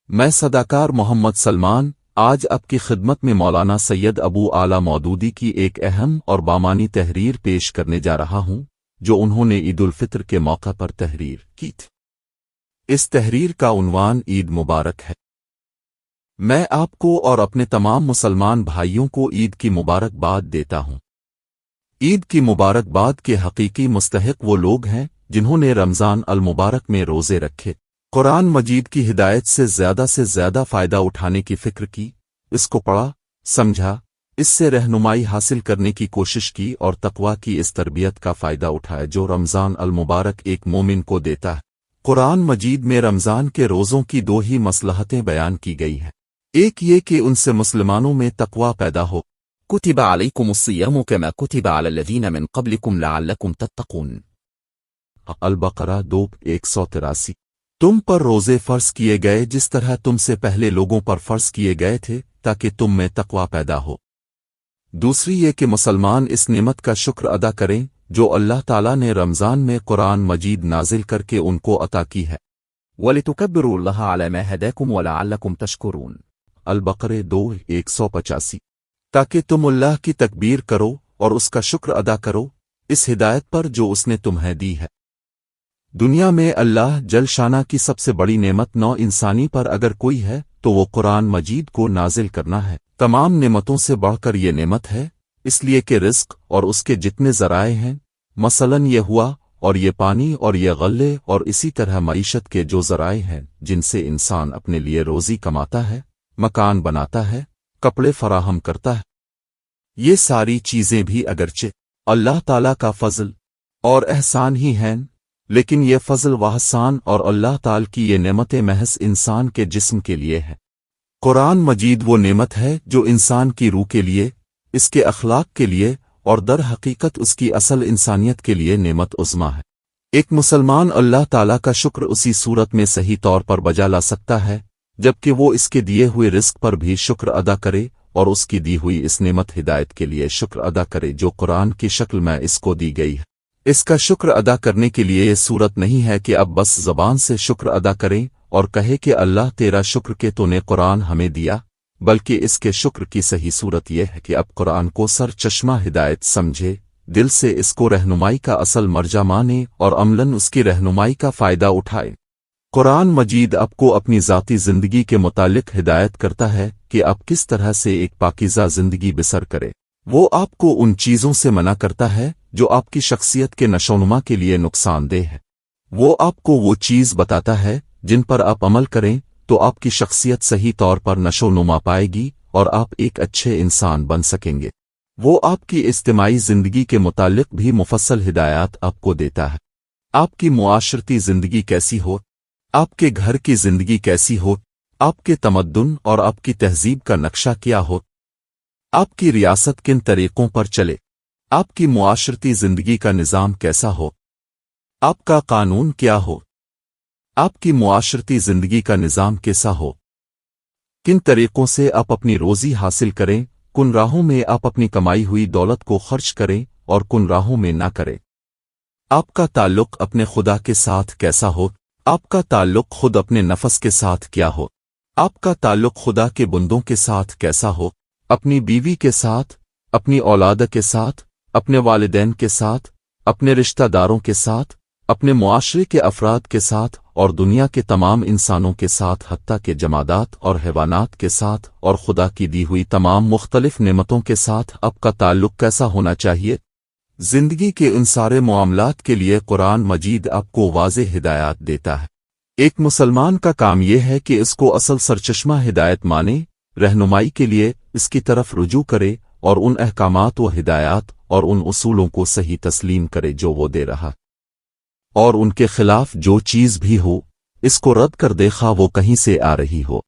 میں صداکار محمد سلمان آج آپ کی خدمت میں مولانا سید ابو اعلیٰ مودودی کی ایک اہم اور بامانی تحریر پیش کرنے جا رہا ہوں جو انہوں نے عید الفطر کے موقع پر تحریر کی تھی۔ اس تحریر کا عنوان عید مبارک ہے۔ میں آپ کو اور اپنے تمام مسلمان بھائیوں کو عید کی مبارکباد دیتا ہوں۔ عید کی مبارکباد کے حقیقی مستحق وہ لوگ ہیں جنہوں نے رمضان المبارک میں روزے رکھے، قرآن مجید کی ہدایت سے زیادہ فائدہ اٹھانے کی فکر کی، اس کو پڑھا، سمجھا، اس سے رہنمائی حاصل کرنے کی کوشش کی اور تقویٰ کی اس تربیت کا فائدہ اٹھایا جو رمضان المبارک ایک مومن کو دیتا ہے۔ قرآن مجید میں رمضان کے روزوں کی دو ہی مصلحتیں بیان کی گئی ہیں، ایک یہ کہ ان سے مسلمانوں میں تقویٰ پیدا ہو۔ كتب عليكم الصيام كما كتب على الذين من قبلكم لعلكم تتقون۔ البقرہ 2:183۔ تم پر روزے فرض کیے گئے جس طرح تم سے پہلے لوگوں پر فرض کیے گئے تھے تاکہ تم میں تقویٰ پیدا ہو۔ دوسری یہ کہ مسلمان اس نعمت کا شکر ادا کریں جو اللہ تعالیٰ نے رمضان میں قرآن مجید نازل کر کے ان کو عطا کی ہے۔ وَلِتُكَبِّرُوا اللَّهَ عَلَى مَا هَدَاكُمْ وَلَعَلَّكُمْ تَشْكُرُونَ۔ البقرہ 2:185۔ تاکہ تم اللہ کی تکبیر کرو اور اس کا شکر ادا کرو اس ہدایت پر جو اس نے تمہیں دی ہے۔ دنیا میں اللہ جل شانہ کی سب سے بڑی نعمت نو انسانی پر اگر کوئی ہے تو وہ قرآن مجید کو نازل کرنا ہے۔ تمام نعمتوں سے بڑھ کر یہ نعمت ہے، اس لیے کہ رزق اور اس کے جتنے ذرائع ہیں، مثلاً یہ ہوا اور یہ پانی اور یہ غلے اور اسی طرح معیشت کے جو ذرائع ہیں جن سے انسان اپنے لیے روزی کماتا ہے، مکان بناتا ہے، کپڑے فراہم کرتا ہے، یہ ساری چیزیں بھی اگرچہ اللہ تعالیٰ کا فضل اور احسان ہی ہیں، لیکن یہ فضل و احسان اور اللہ تعالیٰ کی یہ نعمتیں محض انسان کے جسم کے لیے ہے۔ قرآن مجید وہ نعمت ہے جو انسان کی روح کے لیے، اس کے اخلاق کے لیے اور در حقیقت اس کی اصل انسانیت کے لیے نعمت عظمیٰ ہے۔ ایک مسلمان اللہ تعالیٰ کا شکر اسی صورت میں صحیح طور پر بجا لا سکتا ہے جبکہ وہ اس کے دیے ہوئے رزق پر بھی شکر ادا کرے اور اس کی دی ہوئی اس نعمت ہدایت کے لیے شکر ادا کرے جو قرآن کی شکل میں اس کو دی گئی ہے۔ اس کا شکر ادا کرنے کے لیے یہ صورت نہیں ہے کہ اب بس زبان سے شکر ادا کریں اور کہے کہ اللہ تیرا شکر کہ تو نے قرآن ہمیں دیا، بلکہ اس کے شکر کی صحیح صورت یہ ہے کہ اب قرآن کو سر چشمہ ہدایت سمجھے، دل سے اس کو رہنمائی کا اصل مرجع مانے اور عملاً اس کی رہنمائی کا فائدہ اٹھائے۔ قرآن مجید آپ کو اپنی ذاتی زندگی کے متعلق ہدایت کرتا ہے کہ آپ کس طرح سے ایک پاکیزہ زندگی بسر کرے۔ وہ آپ کو ان چیزوں سے منع کرتا ہے جو آپ کی شخصیت کے نشوونما کے لیے نقصان دہ ہے۔ وہ آپ کو وہ چیز بتاتا ہے جن پر آپ عمل کریں تو آپ کی شخصیت صحیح طور پر نشوونما پائے گی اور آپ ایک اچھے انسان بن سکیں گے۔ وہ آپ کی اجتماعی زندگی کے متعلق بھی مفصل ہدایات آپ کو دیتا ہے۔ آپ کی معاشرتی زندگی کیسی ہو، آپ کے گھر کی زندگی کیسی ہو، آپ کے تمدن اور آپ کی تہذیب کا نقشہ کیا ہو، آپ کی ریاست کن طریقوں پر چلے، آپ کی معاشرتی زندگی کا نظام کیسا ہو، آپ کا قانون کیا ہو، آپ کی معاشرتی زندگی کا نظام کیسا ہو، کن طریقوں سے آپ اپنی روزی حاصل کریں، کن راہوں میں آپ اپنی کمائی ہوئی دولت کو خرچ کریں اور کن راہوں میں نہ کریں، آپ کا تعلق اپنے خدا کے ساتھ کیسا ہو، آپ کا تعلق خود اپنے نفس کے ساتھ کیا ہو، آپ کا تعلق خدا کے بندوں کے ساتھ کیسا ہو، اپنی بیوی کے ساتھ، اپنی اولاد کے ساتھ، اپنے والدین کے ساتھ، اپنے رشتہ داروں کے ساتھ، اپنے معاشرے کے افراد کے ساتھ اور دنیا کے تمام انسانوں کے ساتھ حتیٰ کہ جمادات اور حیوانات کے ساتھ اور خدا کی دی ہوئی تمام مختلف نعمتوں کے ساتھ آپ کا تعلق کیسا ہونا چاہیے۔ زندگی کے ان سارے معاملات کے لیے قرآن مجید آپ کو واضح ہدایات دیتا ہے۔ ایک مسلمان کا کام یہ ہے کہ اس کو اصل سرچشمہ ہدایت مانے، رہنمائی کے لیے اس کی طرف رجوع کرے اور ان احکامات و ہدایات اور ان اصولوں کو صحیح تسلیم کرے جو وہ دے رہا، اور ان کے خلاف جو چیز بھی ہو اس کو رد کر دے خواہ وہ کہیں سے آ رہی ہو۔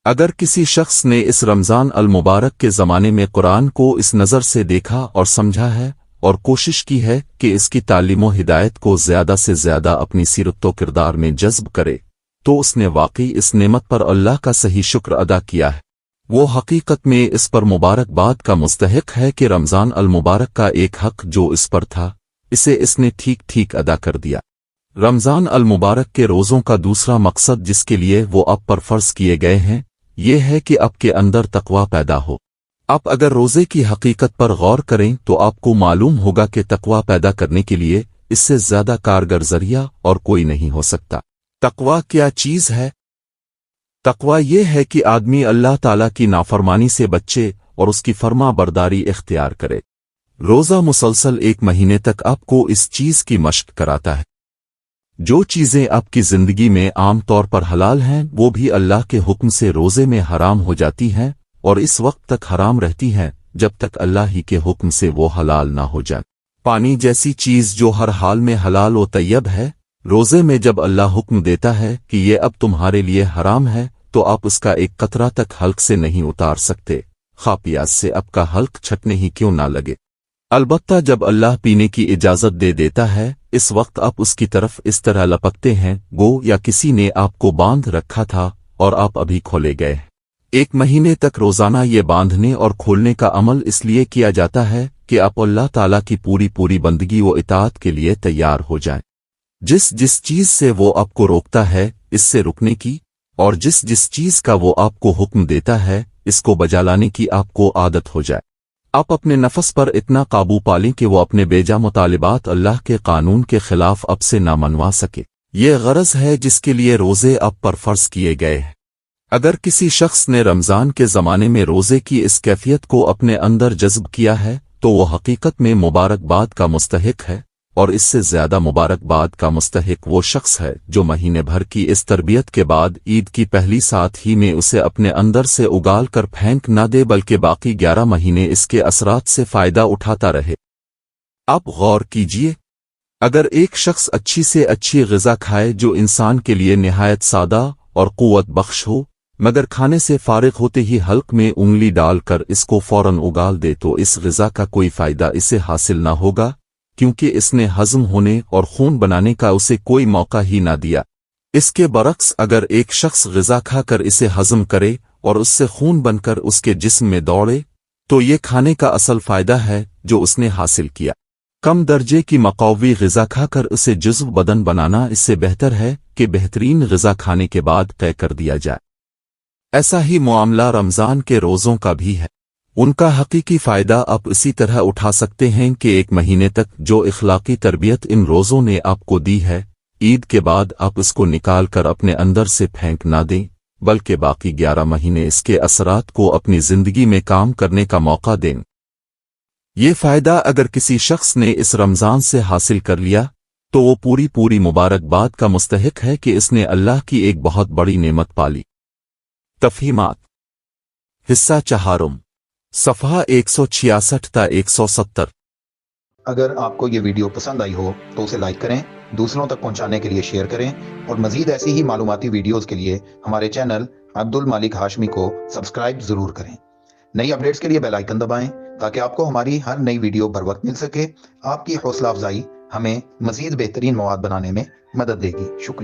اگر کسی شخص نے اس رمضان المبارک کے زمانے میں قرآن کو اس نظر سے دیکھا اور سمجھا ہے اور کوشش کی ہے کہ اس کی تعلیم و ہدایت کو زیادہ سے زیادہ اپنی سیرت و کردار میں جذب کرے، تو اس نے واقعی اس نعمت پر اللہ کا صحیح شکر ادا کیا ہے۔ وہ حقیقت میں اس پر مبارکباد کا مستحق ہے کہ رمضان المبارک کا ایک حق جو اس پر تھا اسے اس نے ٹھیک ادا کر دیا۔ رمضان المبارک کے روزوں کا دوسرا مقصد جس کے لیے وہ آپ پر فرض کیے گئے ہیں یہ ہے کہ آپ کے اندر تقوی پیدا ہو۔ آپ اگر روزے کی حقیقت پر غور کریں تو آپ کو معلوم ہوگا کہ تقوی پیدا کرنے کے لیے اس سے زیادہ کارگر ذریعہ اور کوئی نہیں ہو سکتا۔ تقوی کیا چیز ہے؟ تقوی یہ ہے کہ آدمی اللہ تعالیٰ کی نافرمانی سے بچے اور اس کی فرما برداری اختیار کرے۔ روزہ مسلسل 1 مہینے تک آپ کو اس چیز کی مشق کراتا ہے۔ جو چیزیں آپ کی زندگی میں عام طور پر حلال ہیں وہ بھی اللہ کے حکم سے روزے میں حرام ہو جاتی ہیں اور اس وقت تک حرام رہتی ہیں جب تک اللہ ہی کے حکم سے وہ حلال نہ ہو جائے۔ پانی جیسی چیز جو ہر حال میں حلال و طیب ہے، روزے میں جب اللہ حکم دیتا ہے کہ یہ اب تمہارے لیے حرام ہے تو آپ اس کا ایک قطرہ تک حلق سے نہیں اتار سکتے، خواہ پیاس سے آپ کا حلق چھٹنے ہی کیوں نہ لگے۔ البتہ جب اللہ پینے کی اجازت دے دیتا ہے اس وقت آپ اس کی طرف اس طرح لپکتے ہیں گو یا کسی نے آپ کو باندھ رکھا تھا اور آپ ابھی کھولے گئے۔ 1 مہینے تک روزانہ یہ باندھنے اور کھولنے کا عمل اس لیے کیا جاتا ہے کہ آپ اللہ تعالیٰ کی پوری بندگی و اطاعت کے لیے تیار ہو جائیں۔ جس چیز سے وہ آپ کو روکتا ہے اس سے رکنے کی، اور جس چیز کا وہ آپ کو حکم دیتا ہے اس کو بجا لانے کی آپ کو عادت ہو جائے۔ آپ اپنے نفس پر اتنا قابو پالیں کہ وہ اپنے بیجا مطالبات اللہ کے قانون کے خلاف اب سے نہ منوا سکے۔ یہ غرض ہے جس کے لیے روزے آپ پر فرض کیے گئے ہیں۔ اگر کسی شخص نے رمضان کے زمانے میں روزے کی اس کیفیت کو اپنے اندر جذب کیا ہے تو وہ حقیقت میں مبارکباد کا مستحق ہے، اور اس سے زیادہ مبارکباد کا مستحق وہ شخص ہے جو مہینے بھر کی اس تربیت کے بعد عید کی پہلی سات ہی میں اسے اپنے اندر سے اگال کر پھینک نہ دے بلکہ باقی 11 مہینے اس کے اثرات سے فائدہ اٹھاتا رہے۔ آپ غور کیجئے، اگر ایک شخص اچھی سے اچھی غذا کھائے جو انسان کے لیے نہایت سادہ اور قوت بخش ہو، مگر کھانے سے فارغ ہوتے ہی حلق میں انگلی ڈال کر اس کو فوراً اگال دے تو اس غذا کا کوئی فائدہ اسے حاصل نہ ہوگا، کیونکہ اس نے ہضم ہونے اور خون بنانے کا اسے کوئی موقع ہی نہ دیا۔ اس کے برعکس اگر ایک شخص غذا کھا کر اسے ہضم کرے اور اس سے خون بن کر اس کے جسم میں دوڑے تو یہ کھانے کا اصل فائدہ ہے جو اس نے حاصل کیا۔ کم درجے کی مقوی غذا کھا کر اسے جزو بدن بنانا اس سے بہتر ہے کہ بہترین غذا کھانے کے بعد طے کر دیا جائے۔ ایسا ہی معاملہ رمضان کے روزوں کا بھی ہے۔ ان کا حقیقی فائدہ آپ اسی طرح اٹھا سکتے ہیں کہ 1 مہینے تک جو اخلاقی تربیت ان روزوں نے آپ کو دی ہے، عید کے بعد آپ اس کو نکال کر اپنے اندر سے پھینک نہ دیں بلکہ باقی 11 مہینے اس کے اثرات کو اپنی زندگی میں کام کرنے کا موقع دیں۔ یہ فائدہ اگر کسی شخص نے اس رمضان سے حاصل کر لیا تو وہ پوری مبارکباد کا مستحق ہے کہ اس نے اللہ کی ایک بہت بڑی نعمت پالی۔ تفہیمات، حصہ چہارم، صفحہ 166 تا 170۔ اگر آپ کو یہ ویڈیو پسند آئی ہو تو اسے لائک کریں، دوسروں تک پہنچانے کے لیے شیئر کریں، اور مزید ایسی ہی معلوماتی ویڈیوز کے لیے ہمارے چینل عبد المالک ہاشمی کو سبسکرائب ضرور کریں۔ نئی اپڈیٹس کے لیے بیل آئیکن دبائیں تاکہ آپ کو ہماری ہر نئی ویڈیو بر وقت مل سکے۔ آپ کی حوصلہ افزائی ہمیں مزید بہترین مواد بنانے میں مدد دے گی۔ شکریہ۔